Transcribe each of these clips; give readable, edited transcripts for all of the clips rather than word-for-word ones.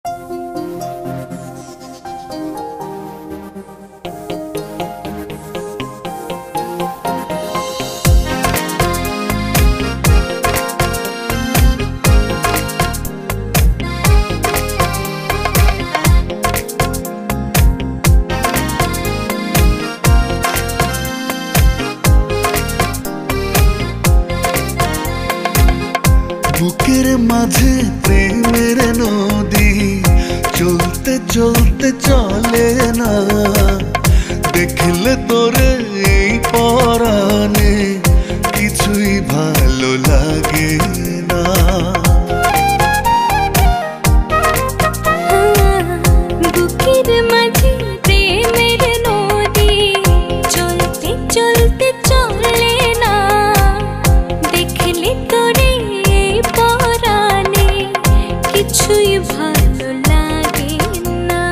বুকের মাঝে প্রেমের নদী চলতে চলতে চলে না, দেখলে তোরে এই পরাণে কিছুই ভালো লাগে না। বুকের মাঝে প্রেমের নদী চলতে চলতে চলে না, দেখলে তোরে কিছুই ভালো লাগে না।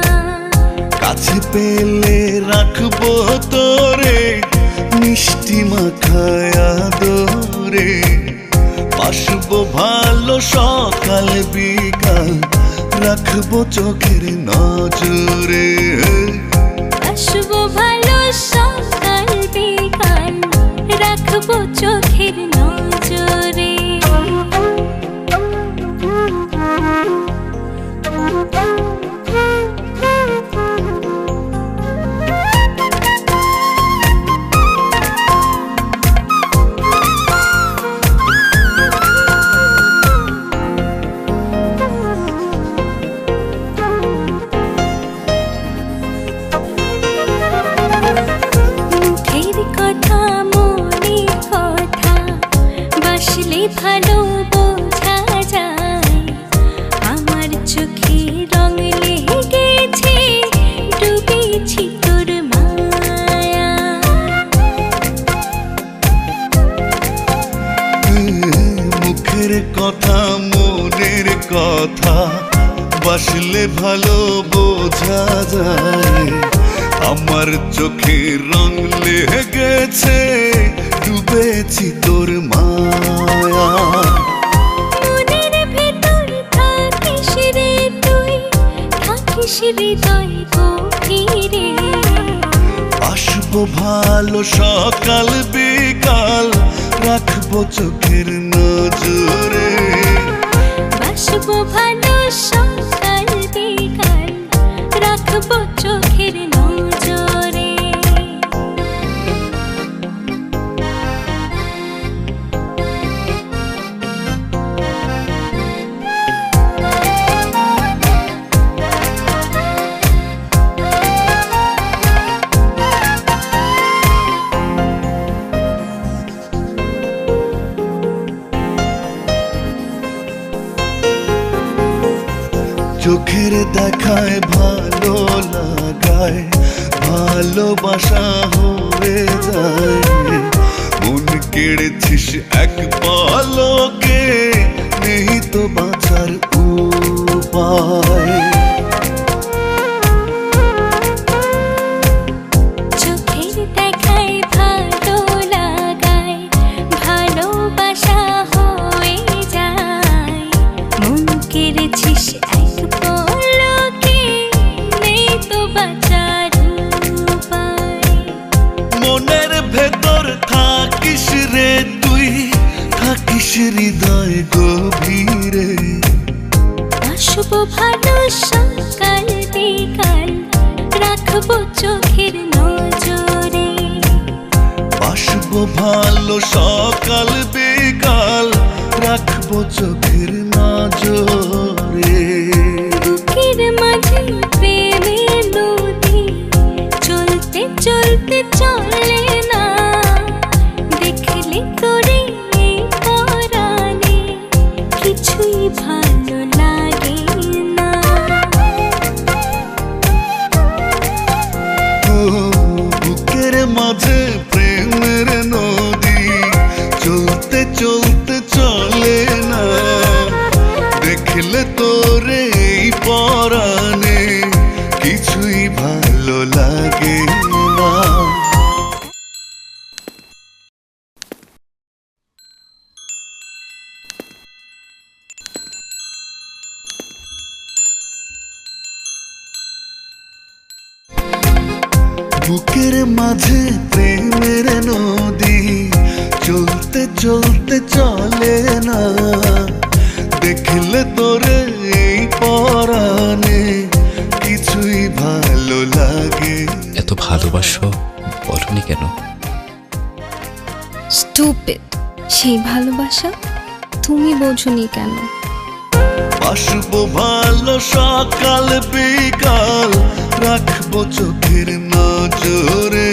কাছে পেলে রাখবো তোরে মিষ্টি মাখায়া দরে, বাসবো ভালো সকাল বিকাল রাখবো চোখের নজরে। বাসবো ভালো সকাল বিকাল রাখবো চোখের নজরে। ভালো বোঝা যায়, আমার চোখে রং লেগেছে, ডুবেছি তোর মায়া। মুখের কথা মনের কথা বাসলে ভালো বোঝা যায়, আমার চোখে রং লেগেছে, ডুবেছি তোর মায়া। মনের ভেতর থাকিস রে তুই, থাকিস হৃদয় গভীরে। আসবো ভালো সকাল বিকাল রাখবো চোখের নজরে। বাসবো ভালো সকাল বিকাল রাখবো চোখের নজরে। চোখের দেখায় ভালো লাগায়, ভালোবাসা হয়ে যায়, মন কেড়েছিস এক পলকে, নেই তো বাঁচার উপায়। চোখের দেখায় ভালো লাগায়, ভালোবাসা হয়ে যায়, মন কেড়েছিস এক পলকে, নেই তো বাঁচার উপায়। মনের ভেতর থাকিস রে তুই, থাকিস হৃদয় গভীরে। বাসবো ভালো সকাল বিকাল রাখবো চোখের নজরে। বাসবো ভালো সকাল বিকাল রাখবো চোখের নজরে। বুকের মাঝে প্রেমের নদী চলতে চলতে চলে না, দেখলে তোরে পরাণে কিছুই ভালো লাগে না। বুকের মাঝে প্রেমের নদী চলতে চলতে চলে না, দেখলে তোরে এই পরাণে কিছুই ভালো লাগে না। বুকের মাঝে প্রেমের নদী চলতে চলতে চলে না, দেখলে তোরে এই পরাণে কিছুই ভালো লাগে। এত ভালোবাসো বলনি কেন? স্টুপিড, সেই ভালোবাসা তুমি বোঝনি কেন? বাসবো ভালো সকাল বিকাল, রাখবো চোখের নজরে।